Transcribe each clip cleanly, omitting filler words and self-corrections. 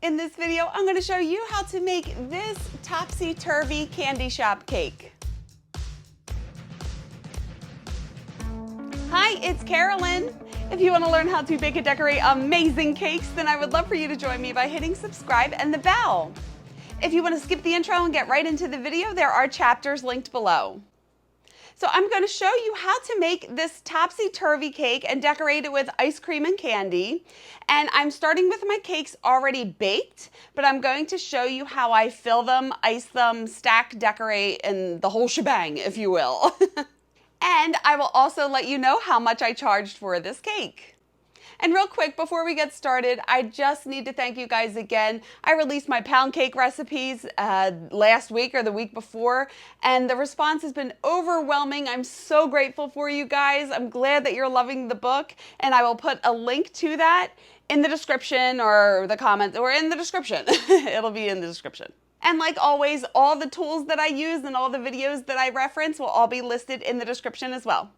In this video, I'm going to show you how to make this Topsy Turvy candy shop cake. Hi, it's Karolyn. If you want to learn how to bake and decorate amazing cakes, then I would love for you to join me by hitting subscribe and the bell. If you want to skip the intro and get right into the video, there are chapters linked below. So I'm going to show you how to make this Topsy Turvy cake and decorate it with ice cream and candy. And I'm starting with my cakes already baked, but I'm going to show you how I fill them, ice them, stack, decorate, and the whole shebang, if you will. And I will also let you know how much I charged for this cake. And real quick, before we get started, I just need to thank you guys again. I released my pound cake recipes last week or the week before, and the response has been overwhelming. I'm so grateful for you guys. I'm glad that you're loving the book, and I will put a link to that in the description or the comments or in the description. It'll be in the description. And like always, all the tools that I use and all the videos that I reference will all be listed in the description as well.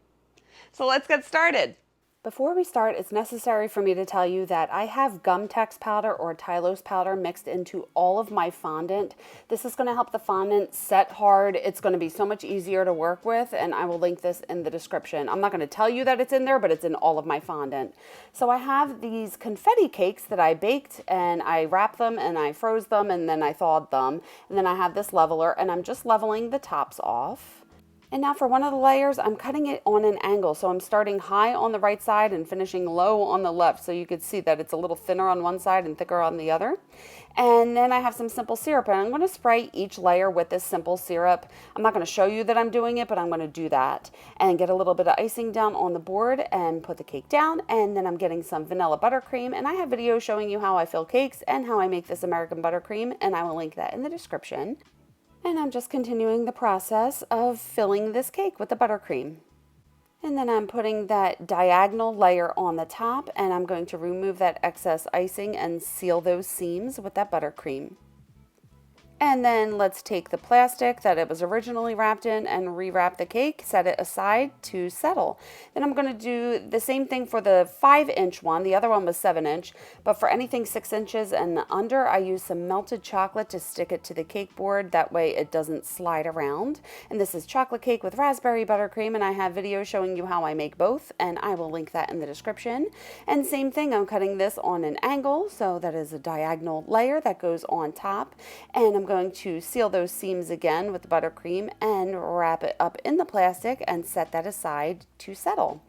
So let's get started. Before we start, it's necessary for me to tell you that I have Gum-Tex powder or Tylose powder mixed into all of my fondant. This is going to help the fondant set hard. It's going to be so much easier to work with, and I will link this in the description. I'm not going to tell you that it's in there, but it's in all of my fondant. So I have these confetti cakes that I baked, and I wrapped them, and I froze them, and then I thawed them. And then I have this leveler, and I'm just leveling the tops off. And now for one of the layers, I'm cutting it on an angle. So I'm starting high on the right side and finishing low on the left. So you could see that it's a little thinner on one side and thicker on the other. And then I have some simple syrup, and I'm going to spray each layer with this simple syrup. I'm not going to show you that I'm doing it, but I'm going to do that. And get a little bit of icing down on the board and put the cake down. And then I'm getting some vanilla buttercream. And I have videos showing you how I fill cakes and how I make this American buttercream. And I will link that in the description. And I'm just continuing the process of filling this cake with the buttercream. And then I'm putting that diagonal layer on the top, and I'm going to remove that excess icing and seal those seams with that buttercream. And then let's take the plastic that it was originally wrapped in and rewrap the cake, set it aside to settle. Then I'm going to do the same thing for the 5-inch one. The other one was 7-inch, but for anything 6 inches and under, I use some melted chocolate to stick it to the cake board. That way it doesn't slide around. And this is chocolate cake with raspberry buttercream, and I have videos showing you how I make both, and I will link that in the description. And same thing, I'm cutting this on an angle, so that is a diagonal layer that goes on top. And I'm going to seal those seams again with the buttercream and wrap it up in the plastic and set that aside to settle.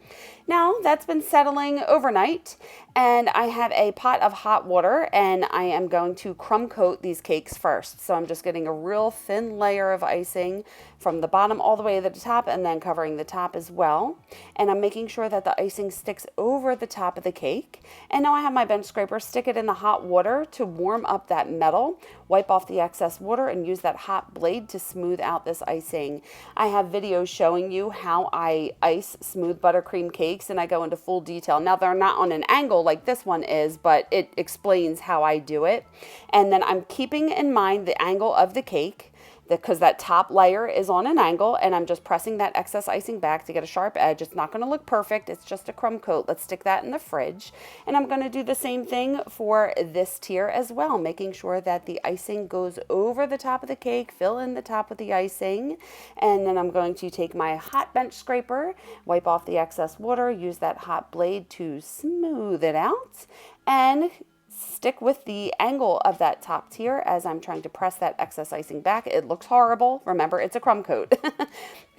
Now that's been settling overnight, and I have a pot of hot water, and I am going to crumb coat these cakes first. So I'm just getting a real thin layer of icing from the bottom all the way to the top, and then covering the top as well. And I'm making sure that the icing sticks over the top of the cake. And now I have my bench scraper, stick it in the hot water to warm up that metal, wipe off the excess water, and use that hot blade to smooth out this icing. I have videos showing you how I ice smooth buttercream cakes, and I go into full detail. Now they're not on an angle like this one is, but it explains how I do it. And then I'm keeping in mind the angle of the cake, because that top layer is on an angle, and I'm just pressing that excess icing back to get a sharp edge. It's not going to look perfect. It's just a crumb coat. Let's stick that in the fridge. And I'm going to do the same thing for this tier as well, making sure that the icing goes over the top of the cake, fill in the top with the icing. And then I'm going to take my hot bench scraper, wipe off the excess water, use that hot blade to smooth it out, and stick with the angle of that top tier as I'm trying to press that excess icing back. It looks horrible. Remember, it's a crumb coat.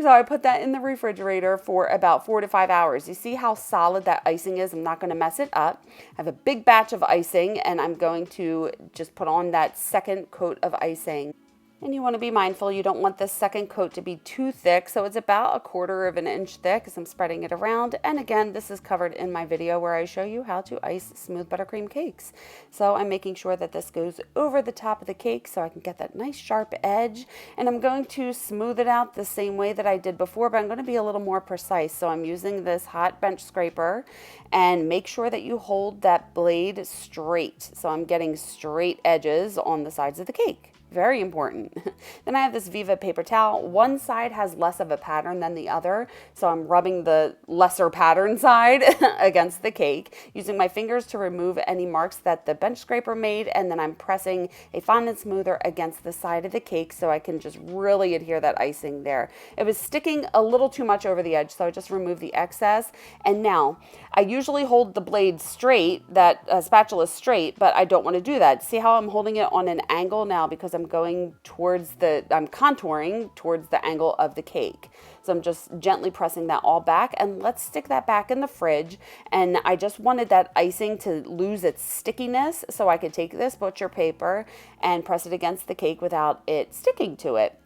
So I put that in the refrigerator for about 4 to 5 hours. You see how solid that icing is? I'm not going to mess it up. I have a big batch of icing, and I'm going to just put on that second coat of icing. And you want to be mindful, you don't want this second coat to be too thick, so it's about 1/4 of an inch thick as I'm spreading it around. And again, this is covered in my video where I show you how to ice smooth buttercream cakes. So I'm making sure that this goes over the top of the cake so I can get that nice sharp edge. And I'm going to smooth it out the same way that I did before, but I'm going to be a little more precise. So I'm using this hot bench scraper, and make sure that you hold that blade straight. So I'm getting straight edges on the sides of the cake. Very important. Then I have this Viva paper towel. One side has less of a pattern than the other, so I'm rubbing the lesser pattern side against the cake, using my fingers to remove any marks that the bench scraper made, and then I'm pressing a fondant smoother against the side of the cake so I can just really adhere that icing there. It was sticking a little too much over the edge, so I just removed the excess. And now, I usually hold the blade straight, that spatula straight, but I don't want to do that. See how I'm holding it on an angle now because I'm contouring towards the angle of the cake. So I'm just gently pressing that all back, and let's stick that back in the fridge. And I just wanted that icing to lose its stickiness, so I could take this butcher paper and press it against the cake without it sticking to it.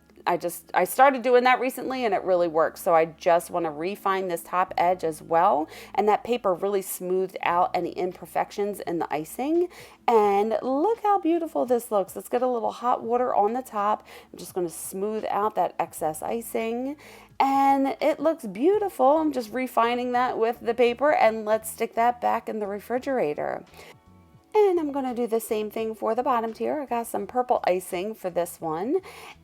I started doing that recently and it really works. So I just want to refine this top edge as well. And that paper really smoothed out any imperfections in the icing. And look how beautiful this looks. Let's get a little hot water on the top. I'm just going to smooth out that excess icing. And it looks beautiful. I'm just refining that with the paper, and let's stick that back in the refrigerator. And I'm going to do the same thing for the bottom tier. I got some purple icing for this one,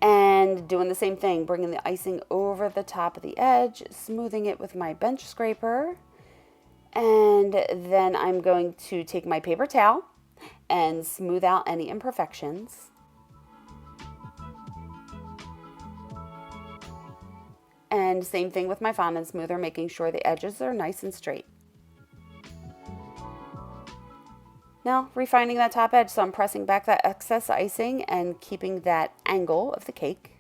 and doing the same thing, bringing the icing over the top of the edge, smoothing it with my bench scraper. And then I'm going to take my paper towel and smooth out any imperfections. And same thing with my fondant smoother, making sure the edges are nice and straight. Now, refining that top edge, so I'm pressing back that excess icing and keeping that angle of the cake.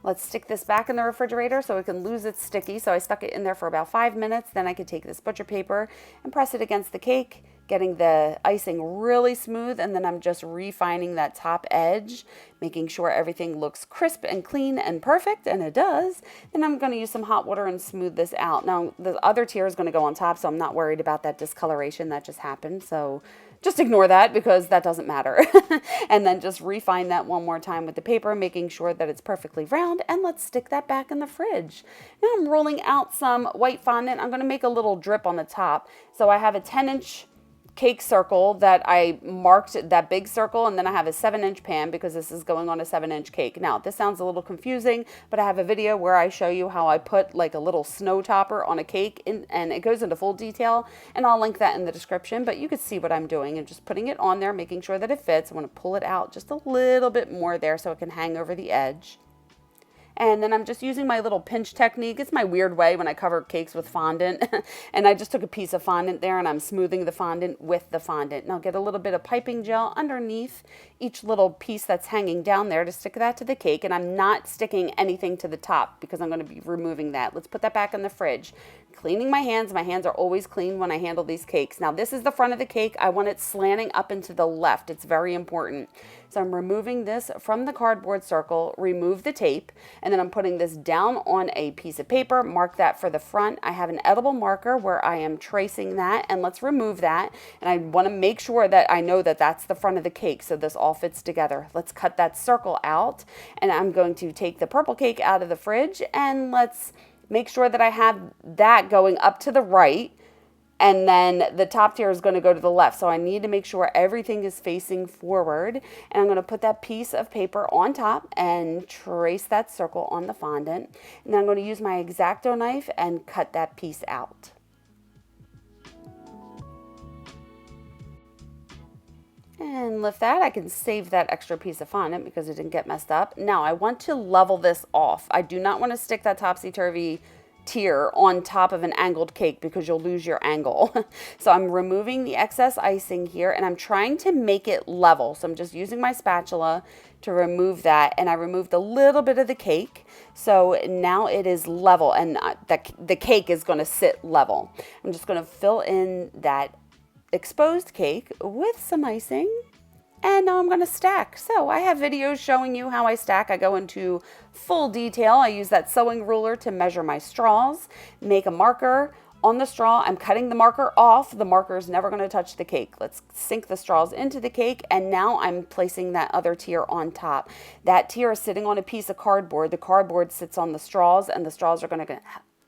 Let's stick this back in the refrigerator so it can lose its sticky. So I stuck it in there for about 5 minutes. Then I could take this butcher paper and press it against the cake, getting the icing really smooth. And then I'm just refining that top edge, making sure everything looks crisp and clean and perfect, and it does. Then I'm going to use some hot water and smooth this out. Now, the other tier is going to go on top, so I'm not worried about that discoloration that just happened. So just ignore that because that doesn't matter. And then just refine that one more time with the paper, making sure that it's perfectly round, and let's stick that back in the fridge. Now I'm rolling out some white fondant. I'm going to make a little drip on the top. So I have a 10-inch cake circle that I marked that big circle, and then I have a 7-inch pan because this is going on a 7-inch cake. Now this sounds a little confusing, but I have a video where I show you how I put like a little snow topper on a cake and it goes into full detail, and I'll link that in the description, but you can see what I'm doing and just putting it on there, making sure that it fits. I want to pull it out just a little bit more there so it can hang over the edge. And then I'm just using my little pinch technique. It's my weird way when I cover cakes with fondant. And I just took a piece of fondant there and I'm smoothing the fondant with the fondant. Now get a little bit of piping gel underneath each little piece that's hanging down there to stick that to the cake. And I'm not sticking anything to the top because I'm going to be removing that. Let's put that back in the fridge. Cleaning my hands. My hands are always clean when I handle these cakes. Now this is the front of the cake. I want it slanting up and to the left. It's very important. So I'm removing this from the cardboard circle, remove the tape, and then I'm putting this down on a piece of paper, mark that for the front. I have an edible marker where I am tracing that, and let's remove that. And I want to make sure that I know that that's the front of the cake so this all fits together. Let's cut that circle out, and I'm going to take the purple cake out of the fridge, and let's make sure that I have that going up to the right. And then the top tier is going to go to the left. So I need to make sure everything is facing forward. And I'm going to put that piece of paper on top and trace that circle on the fondant. And then I'm going to use my X-Acto knife and cut that piece out. And with that, I can save that extra piece of fondant because it didn't get messed up. Now I want to level this off. I do not want to stick that topsy-turvy tier on top of an angled cake because you'll lose your angle. So I'm removing the excess icing here and I'm trying to make it level. So I'm just using my spatula to remove that, and I removed a little bit of the cake. So now it is level, and the cake is going to sit level. I'm just going to fill in that exposed cake with some icing. And now I'm going to stack. So I have videos showing you how I stack. I go into full detail. I use that sewing ruler to measure my straws, make a marker on the straw. I'm cutting the marker off. The marker is never going to touch the cake. Let's sink the straws into the cake. And now I'm placing that other tier on top. That tier is sitting on a piece of cardboard. The cardboard sits on the straws, and the straws are going to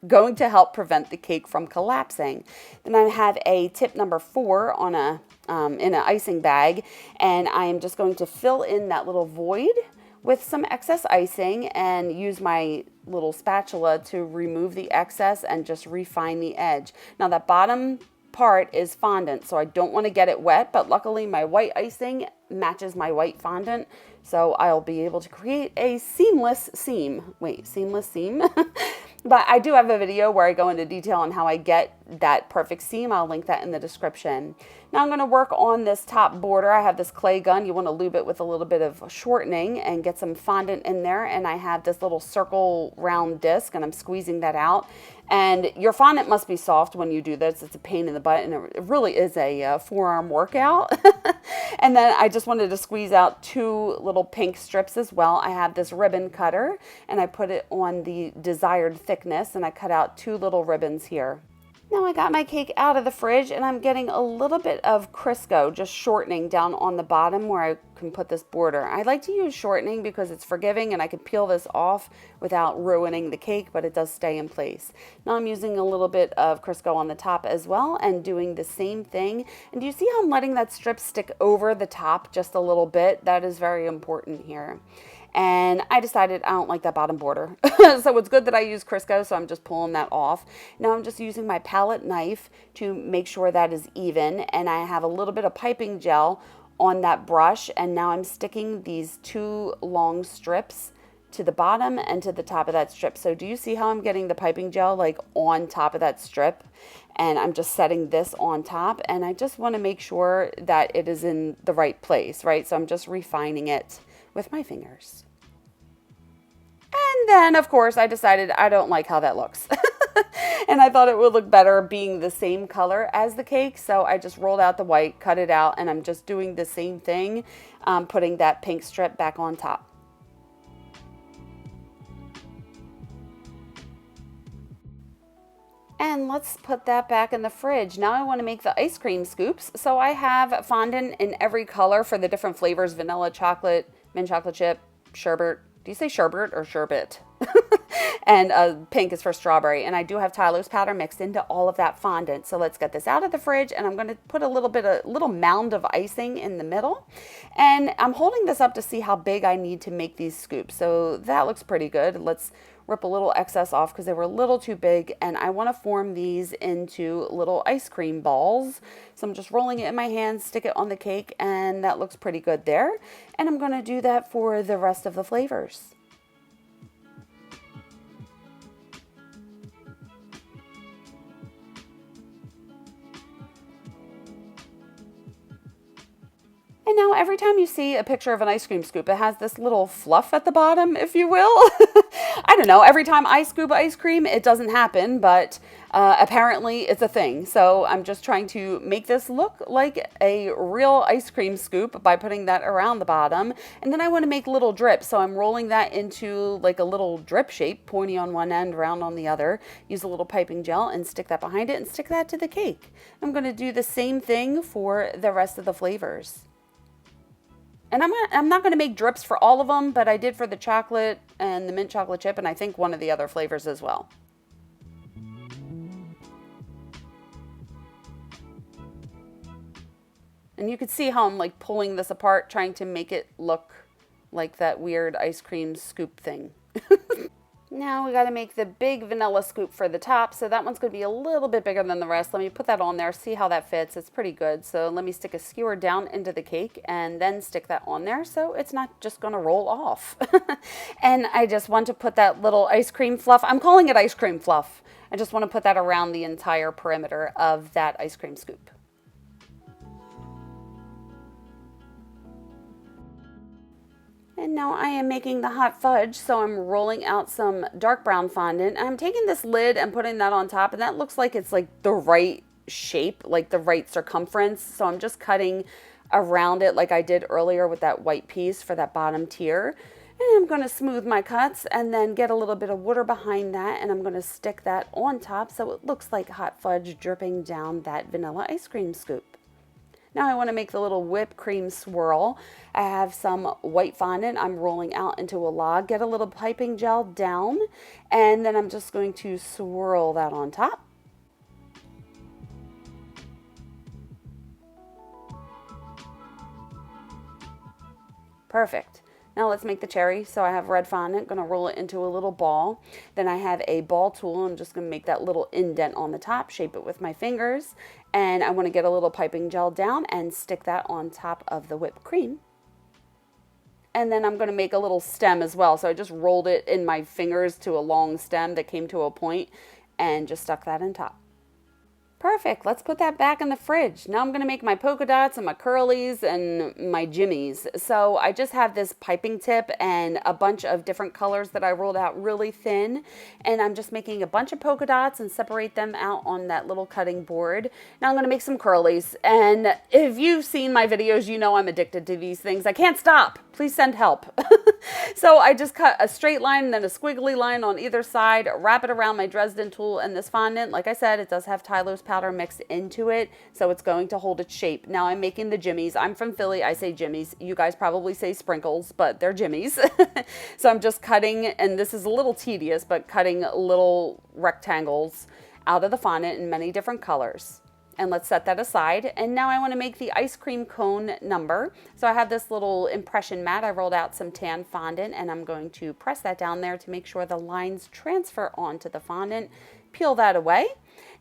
going to help prevent the cake from collapsing. Then I have a tip number 4 on in an icing bag, and I am just going to fill in that little void with some excess icing and use my little spatula to remove the excess and just refine the edge. Now that bottom part is fondant, so I don't want to get it wet, but luckily my white icing matches my white fondant, so I'll be able to create a seamless seam. Wait, seamless seam? But I do have a video where I go into detail on how I get that perfect seam. I'll link that in the description. Now I'm going to work on this top border. I have this clay gun. You want to lube it with a little bit of shortening and get some fondant in there. And I have this little circle round disc, and I'm squeezing that out. And your fondant must be soft when you do this. It's a pain in the butt, and it really is a forearm workout. And then I just wanted to squeeze out 2 little pink strips as well. I have this ribbon cutter, and I put it on the desired thickness, and I cut out 2 little ribbons here. Now I got my cake out of the fridge, and I'm getting a little bit of Crisco, just shortening down on the bottom where I can put this border. I like to use shortening because it's forgiving and I can peel this off without ruining the cake, but it does stay in place. Now I'm using a little bit of Crisco on the top as well and doing the same thing. And do you see how I'm letting that strip stick over the top just a little bit? That is very important here. And I decided I don't like that bottom border. So it's good that I use Crisco, so I'm just pulling that off. Now I'm just using my palette knife to make sure that is even, and I have a little bit of piping gel on that brush, and now I'm sticking these 2 long strips to the bottom and to the top of that strip. So do you see how I'm getting the piping gel like on top of that strip? And I'm just setting this on top, and I just want to make sure that it is in the right place, right? So I'm just refining it with my fingers. And then, of course, I decided I don't like how that looks. And I thought it would look better being the same color as the cake. So I just rolled out the white, cut it out, and I'm just doing the same thing, putting that pink strip back on top. And let's put that back in the fridge. Now I want to make the ice cream scoops. So I have fondant in every color for the different flavors: vanilla, chocolate, mint chocolate chip, sherbet. Do you say sherbet or sherbet? And pink is for strawberry. And I do have Tyler's powder mixed into all of that fondant. So let's get this out of the fridge, and I'm going to put a little mound of icing in the middle. And I'm holding this up to see how big I need to make these scoops. So that looks pretty good. Let's rip a little excess off because they were a little too big, and I want to form these into little ice cream balls. So I'm just rolling it in my hand, stick it on the cake, and that looks pretty good there. And I'm going to do that for the rest of the flavors. And now every time you see a picture of an ice cream scoop, it has this little fluff at the bottom, if you will. I don't know, every time I scoop ice cream, it doesn't happen, but apparently it's a thing. So I'm just trying to make this look like a real ice cream scoop by putting that around the bottom. And then I want to make little drips, so I'm rolling that into like a little drip shape, pointy on one end, round on the other. Use a little piping gel and stick that behind it and stick that to the cake. I'm going to do the same thing for the rest of the flavors. And I'm not going to make drips for all of them, but I did for the chocolate and the mint chocolate chip, and I think one of the other flavors as well. And you can see how I'm like pulling this apart, trying to make it look like that weird ice cream scoop thing. Now we got to make the big vanilla scoop for the top. So that one's going to be a little bit bigger than the rest. Let me put that on there, see how that fits. It's pretty good. So let me stick a skewer down into the cake and then stick that on there so it's not just going to roll off. And I just want to put that little ice cream fluff. I'm calling it ice cream fluff. I just want to put that around the entire perimeter of that ice cream scoop. And now I am making the hot fudge, so I'm rolling out some dark brown fondant. I'm taking this lid and putting that on top, and that looks like it's like the right shape, like the right circumference. So I'm just cutting around it like I did earlier with that white piece for that bottom tier. And I'm going to smooth my cuts and then get a little bit of water behind that, and I'm going to stick that on top so it looks like hot fudge dripping down that vanilla ice cream scoop. Now I want to make the little whipped cream swirl. I have some white fondant I'm rolling out into a log, get a little piping gel down, and then I'm just going to swirl that on top. Perfect. Now let's make the cherry. So I have red fondant, going to roll it into a little ball. Then I have a ball tool. I'm just going to make that little indent on the top, shape it with my fingers. And I want to get a little piping gel down and stick that on top of the whipped cream. And then I'm going to make a little stem as well. So I just rolled it in my fingers to a long stem that came to a point and just stuck that on top. Perfect. Let's put that back in the fridge. Now I'm going to make my polka dots and my curlies and my jimmies. So I just have this piping tip and a bunch of different colors that I rolled out really thin. And I'm just making a bunch of polka dots and separate them out on that little cutting board. Now I'm going to make some curlies. And if you've seen my videos, you know I'm addicted to these things. I can't stop. Please send help. So I just cut a straight line and then a squiggly line on either side, wrap it around my Dresden tool and this fondant. Like I said, it does have Tylose powder mixed into it, so it's going to hold its shape. Now I'm making the jimmies. I'm from Philly. I say jimmies. You guys probably say sprinkles, but they're jimmies. So I'm just cutting, and this is a little tedious, but cutting little rectangles out of the fondant in many different colors. And let's set that aside. And now I want to make the ice cream cone number. So I have this little impression mat. I rolled out some tan fondant and I'm going to press that down there to make sure the lines transfer onto the fondant. Peel that away.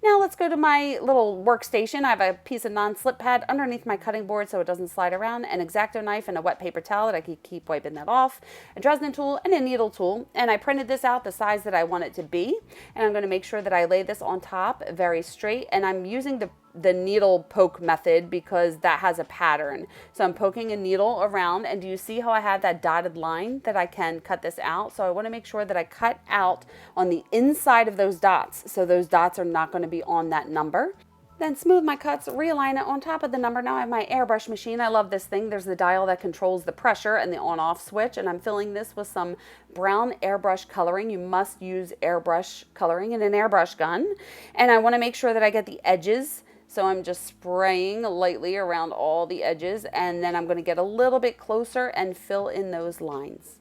Now let's go to my little workstation. I have a piece of non-slip pad underneath my cutting board so it doesn't slide around, an X-Acto knife and a wet paper towel that I can keep wiping that off, a Dresden tool and a needle tool. And I printed this out the size that I want it to be. And I'm going to make sure that I lay this on top very straight. And I'm using the needle poke method because that has a pattern. So I'm poking a needle around, and do you see how I have that dotted line that I can cut this out? So I want to make sure that I cut out on the inside of those dots, so those dots are not going to be on that number. Then smooth my cuts, realign it on top of the number. Now I have my airbrush machine. I love this thing. There's the dial that controls the pressure and the on-off switch, and I'm filling this with some brown airbrush coloring. You must use airbrush coloring in an airbrush gun. And I want to make sure that I get the edges. So I'm just spraying lightly around all the edges, and then I'm going to get a little bit closer and fill in those lines.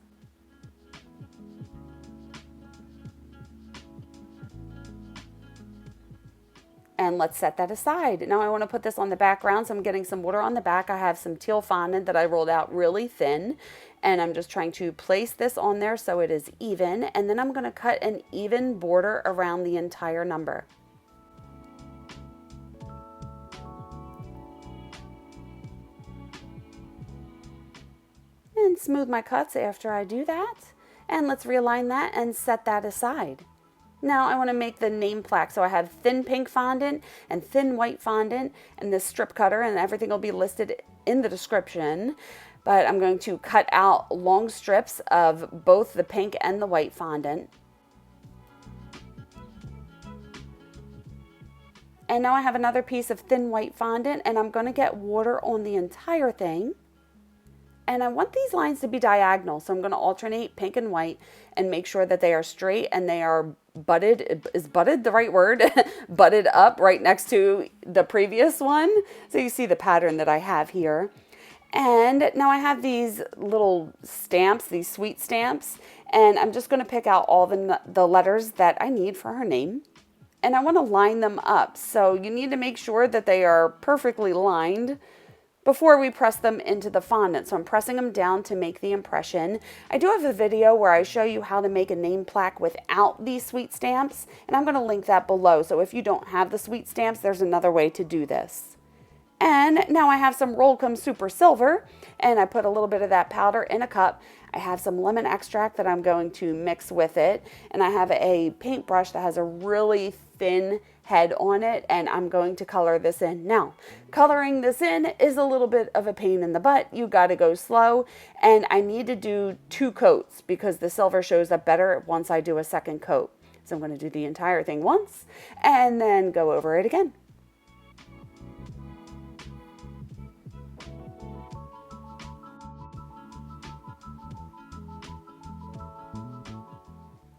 And let's set that aside. Now I want to put this on the background, so I'm getting some water on the back. I have some teal fondant that I rolled out really thin, and I'm just trying to place this on there so it is even, and then I'm going to cut an even border around the entire number. And smooth my cuts after I do that. And let's realign that and set that aside. Now I want to make the name plaque. So I have thin pink fondant and thin white fondant and this strip cutter, and everything will be listed in the description. But I'm going to cut out long strips of both the pink and the white fondant. And now I have another piece of thin white fondant, and I'm going to get water on the entire thing. And I want these lines to be diagonal, so I'm going to alternate pink and white and make sure that they are straight and they are butted. Is butted the right word? Butted up right next to the previous one. So you see the pattern that I have here. And now I have these little stamps, these sweet stamps, and I'm just going to pick out all the letters that I need for her name. And I want to line them up. So you need to make sure that they are perfectly lined before we press them into the fondant. So I'm pressing them down to make the impression. I do have a video where I show you how to make a name plaque without these sweet stamps, and I'm going to link that below. So if you don't have the sweet stamps, there's another way to do this. And now I have some Rollcom Super Silver, and I put a little bit of that powder in a cup. I have some lemon extract that I'm going to mix with it, and I have a paintbrush that has a really thin head on it, and I'm going to color this in. Now, coloring this in is a little bit of a pain in the butt. You got to go slow, and I need to do 2 coats because the silver shows up better once I do a second coat. So I'm going to do the entire thing once and then go over it again.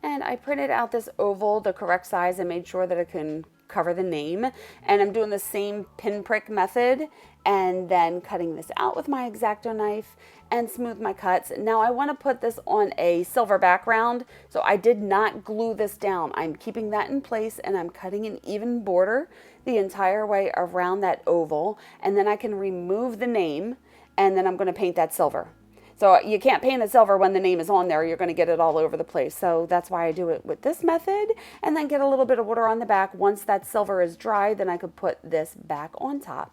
And I printed out this oval, the correct size, and made sure that it can cover the name. And I'm doing the same pinprick method and then cutting this out with my X-Acto knife and smooth my cuts. Now I want to put this on a silver background, so I did not glue this down. I'm keeping that in place and I'm cutting an even border the entire way around that oval, and then I can remove the name and then I'm going to paint that silver. So you can't paint it silver when the name is on there. You're going to get it all over the place. So that's why I do it with this method, and then get a little bit of water on the back. Once that silver is dry, then I could put this back on top.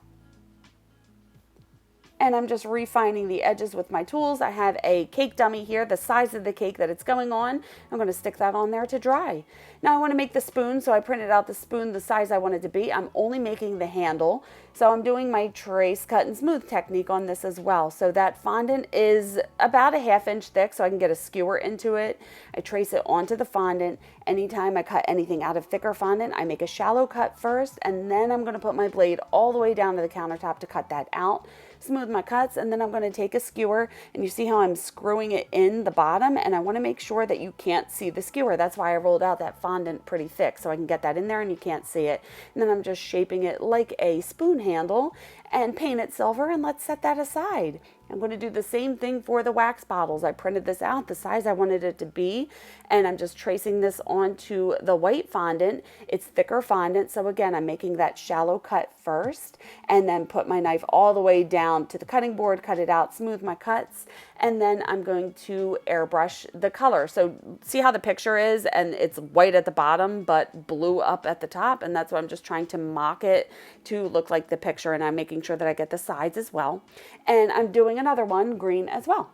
And I'm just refining the edges with my tools. I have a cake dummy here, the size of the cake that it's going on. I'm going to stick that on there to dry. Now I want to make the spoon, so I printed out the spoon the size I want it to be. I'm only making the handle, so I'm doing my trace, cut, and smooth technique on this as well. So that fondant is about a 1/2 inch thick, so I can get a skewer into it. I trace it onto the fondant. Anytime I cut anything out of thicker fondant, I make a shallow cut first, and then I'm going to put my blade all the way down to the countertop to cut that out. Smooth my cuts, and then I'm going to take a skewer, and you see how I'm screwing it in the bottom, and I want to make sure that you can't see the skewer. That's why I rolled out that fondant pretty thick, so I can get that in there and you can't see it. And then I'm just shaping it like a spoon handle and paint it silver, and let's set that aside. I'm going to do the same thing for the wax bottles. I printed this out the size I wanted it to be, and I'm just tracing this onto the white fondant. It's thicker fondant, so again, I'm making that shallow cut first, and then put my knife all the way down to the cutting board, cut it out, smooth my cuts, and then I'm going to airbrush the color. So see how the picture is, and it's white at the bottom, but blue up at the top, and that's what I'm just trying to mock it to look like the picture, and I'm making sure that I get the sides as well. And I'm doing another one, green as well.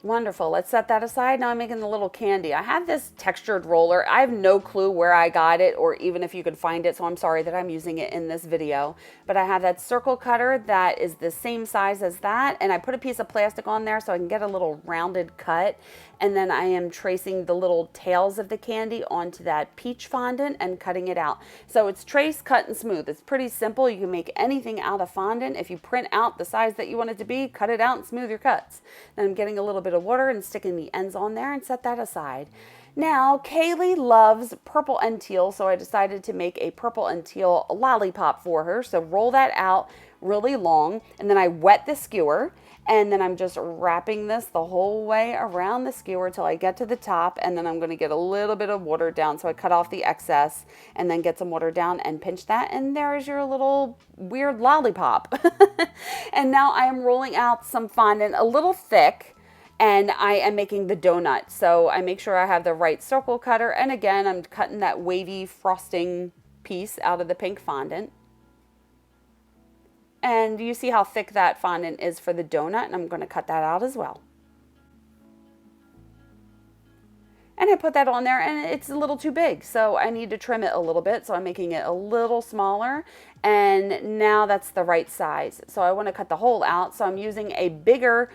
Wonderful. Let's set that aside. Now I'm making the little candy. I have this textured roller. I have no clue where I got it or even if you could find it, so I'm sorry that I'm using it in this video. But I have that circle cutter that is the same size as that, and I put a piece of plastic on there so I can get a little rounded cut. And then I am tracing the little tails of the candy onto that peach fondant and cutting it out. So it's trace, cut, and smooth. It's pretty simple. You can make anything out of fondant. If you print out the size that you want it to be, cut it out and smooth your cuts. Then I'm getting a little bit of water and sticking the ends on there and set that aside. Now, Kaylee loves purple and teal, so I decided to make a purple and teal lollipop for her. So roll that out really long, and then I wet the skewer, and then I'm just wrapping this the whole way around the skewer till I get to the top, and then I'm going to get a little bit of water down. So I cut off the excess and then get some water down and pinch that, and there's your little weird lollipop. And now I am rolling out some fondant a little thick, and I am making the donut. So I make sure I have the right circle cutter, and again, I'm cutting that wavy frosting piece out of the pink fondant. And you see how thick that fondant is for the donut, and I'm going to cut that out as well. And I put that on there, and it's a little too big, so I need to trim it a little bit. So I'm making it a little smaller, and now that's the right size. So I want to cut the hole out, so I'm using a bigger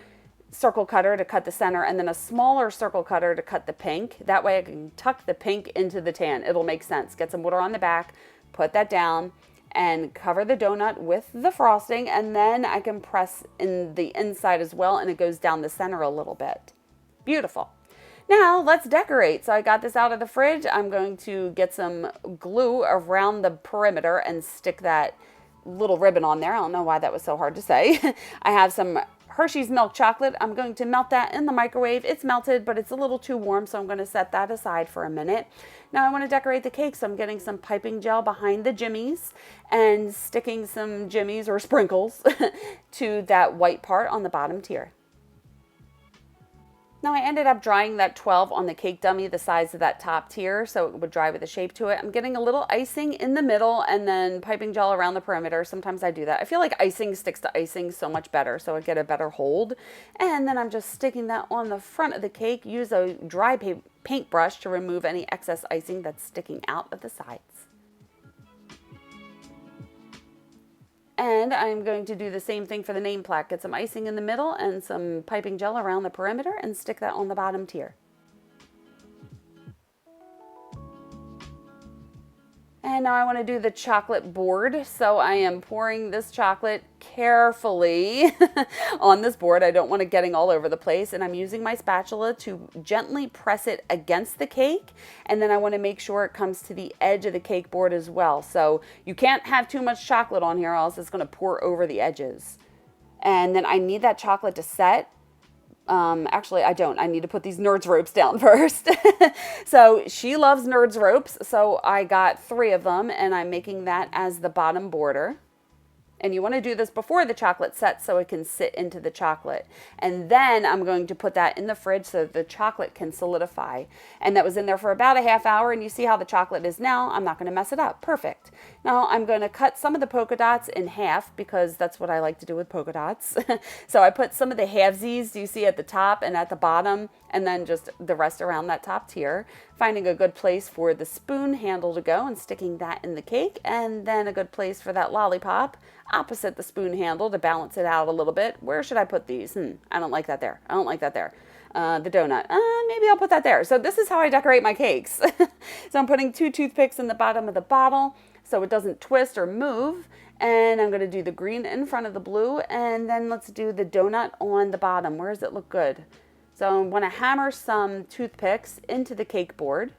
circle cutter to cut the center, and then a smaller circle cutter to cut the pink. That way I can tuck the pink into the tan. It'll make sense. Get some water on the back, put that down, and cover the donut with the frosting, and then I can press in the inside as well, and it goes down the center a little bit. Beautiful. Now let's decorate. So I got this out of the fridge. I'm going to get some glue around the perimeter and stick that little ribbon on there. I don't know why that was so hard to say. I have some Hershey's milk chocolate. I'm going to melt that in the microwave. It's melted, but it's a little too warm, so I'm going to set that aside for a minute. Now I want to decorate the cake, so I'm getting some piping gel behind the jimmies and sticking some jimmies or sprinkles to that white part on the bottom tier. Now I ended up drying that 12 on the cake dummy the size of that top tier, so it would dry with a shape to it. I'm getting a little icing in the middle and then piping gel around the perimeter. Sometimes I do that. I feel like icing sticks to icing so much better, so I get a better hold. And then I'm just sticking that on the front of the cake. Use a dry paintbrush to remove any excess icing that's sticking out of the sides. And I'm going to do the same thing for the name plaque. Get some icing in the middle and some piping gel around the perimeter and stick that on the bottom tier. And now I want to do the chocolate board. So I am pouring this chocolate carefully on this board. I don't want it getting all over the place. And I'm using my spatula to gently press it against the cake. And then I want to make sure it comes to the edge of the cake board as well. So you can't have too much chocolate on here, or else it's going to pour over the edges. And then I need that chocolate to set. Actually, I don't. I need to put these Nerds ropes down first. So she loves Nerds ropes, so I got 3 of them, and I'm making that as the bottom border. And you want to do this before the chocolate sets so it can sit into the chocolate. And then I'm going to put that in the fridge so the chocolate can solidify. And that was in there for about a half hour, and you see how the chocolate is now. I'm not going to mess it up. Perfect. Now I'm going to cut some of the polka dots in half because that's what I like to do with polka dots. So I put some of the halvesies you see at the top and at the bottom, and then just the rest around that top tier. Finding a good place for the spoon handle to go and sticking that in the cake, and then a good place for that lollipop opposite the spoon handle to balance it out a little bit. Where should I put these? I don't like that there. I don't like that there. The donut. Maybe I'll put that there. So this is how I decorate my cakes. So I'm putting 2 toothpicks in the bottom of the bottle so it doesn't twist or move. And I'm going to do the green in front of the blue. And then let's do the donut on the bottom. Where does it look good? So I want to hammer some toothpicks into the cake board.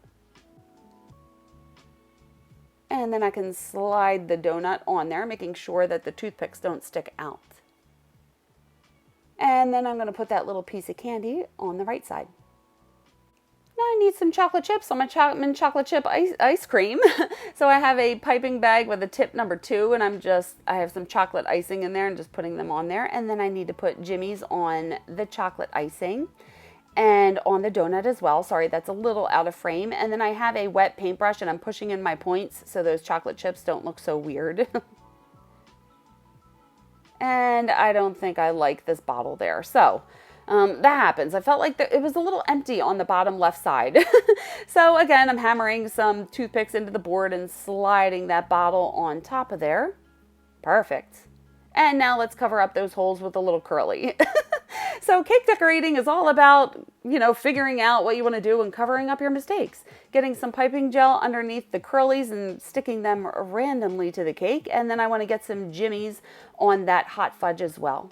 And then I can slide the donut on there, making sure that the toothpicks don't stick out. And then I'm going to put that little piece of candy on the right side. Now I need some chocolate chips on my chocolate chip ice cream. So I have a piping bag with a tip number 2, and I have some chocolate icing in there and just putting them on there. And then I need to put jimmies on the chocolate icing and on the donut as well. Sorry, that's a little out of frame. And then I have a wet paintbrush and I'm pushing in my points so those chocolate chips don't look so weird. And I don't think I like this bottle there. So that happens. I felt like it was a little empty on the bottom left side. So again, I'm hammering some toothpicks into the board and sliding that bottle on top of there. Perfect. And now let's cover up those holes with a little curly. So cake decorating is all about, figuring out what you want to do and covering up your mistakes. Getting some piping gel underneath the curlies and sticking them randomly to the cake. And then I want to get some jimmies on that hot fudge as well.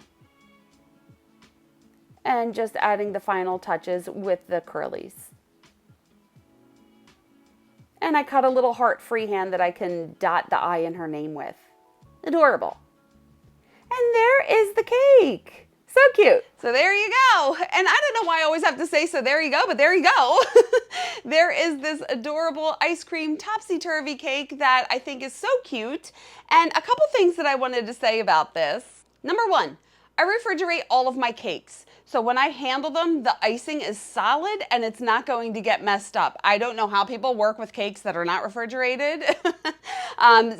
And just adding the final touches with the curlies. And I cut a little heart freehand that I can dot the I in her name with. Adorable. And there is the cake. So cute. So there you go. And I don't know why I always have to say so there you go, but there you go. There is this adorable ice cream topsy-turvy cake that I think is so cute. And a couple things that I wanted to say about this. Number 1, I refrigerate all of my cakes. So when I handle them, the icing is solid and it's not going to get messed up. I don't know how people work with cakes that are not refrigerated.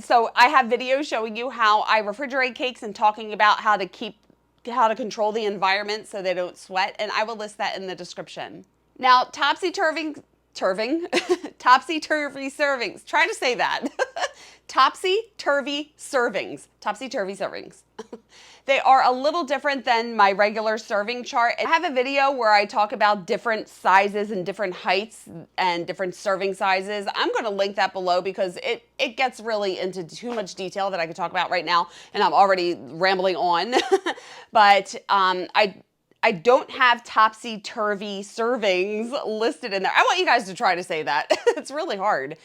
So I have videos showing you how I refrigerate cakes and talking about how to control the environment so they don't sweat, and I will list that in the description. Now, topsy-turvy servings. Try to say that. Topsy-turvy servings. Topsy-turvy servings. They are a little different than my regular serving chart. I have a video where I talk about different sizes and different heights and different serving sizes. I'm going to link that below because it gets really into too much detail that I could talk about right now, and I'm already rambling on. But I don't have topsy-turvy servings listed in there. I want you guys to try to say that. It's really hard.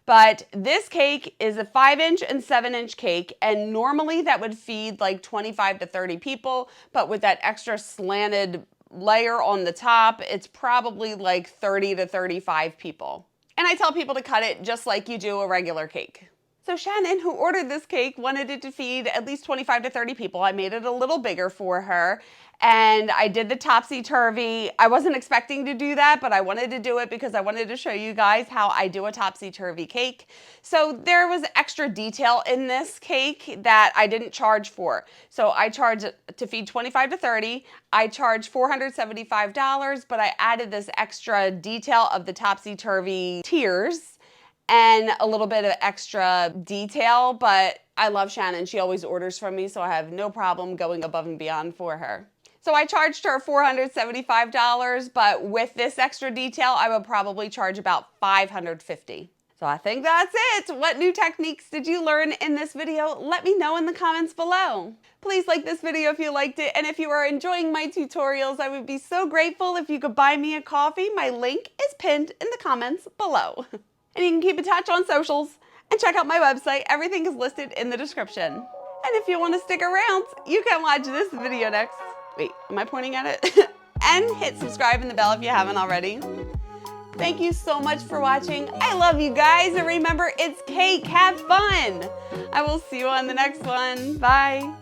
But this cake is a 5-inch and 7-inch cake, and normally that would feed like 25 to 30 people, but with that extra slanted layer on the top, it's probably like 30 to 35 people. And I tell people to cut it just like you do a regular cake. So Shannon, who ordered this cake, wanted it to feed at least 25 to 30 people. I made it a little bigger for her, and I did the topsy-turvy. I wasn't expecting to do that, but I wanted to do it because I wanted to show you guys how I do a topsy-turvy cake. So there was extra detail in this cake that I didn't charge for. So I charged to feed 25 to 30. I charged $475, but I added this extra detail of the topsy-turvy tiers and a little bit of extra detail, but I love Shannon. She always orders from me, so I have no problem going above and beyond for her. So I charged her $475, but with this extra detail, I would probably charge about $550. So So I think that's it. What new techniques did you learn in this video? Let me know in the comments below. Please like this video if you liked it, and if you are enjoying my tutorials, I would be so grateful if you could buy me a coffee. My link is pinned in the comments below. And you can keep in touch on socials and check out my website. Everything is listed in the description. And if you want to stick around, you can watch this video next. Wait, am I pointing at it? And hit subscribe and the bell if you haven't already. Thank you so much for watching. I love you guys. And remember, it's cake. Have fun. I will see you on the next one. Bye.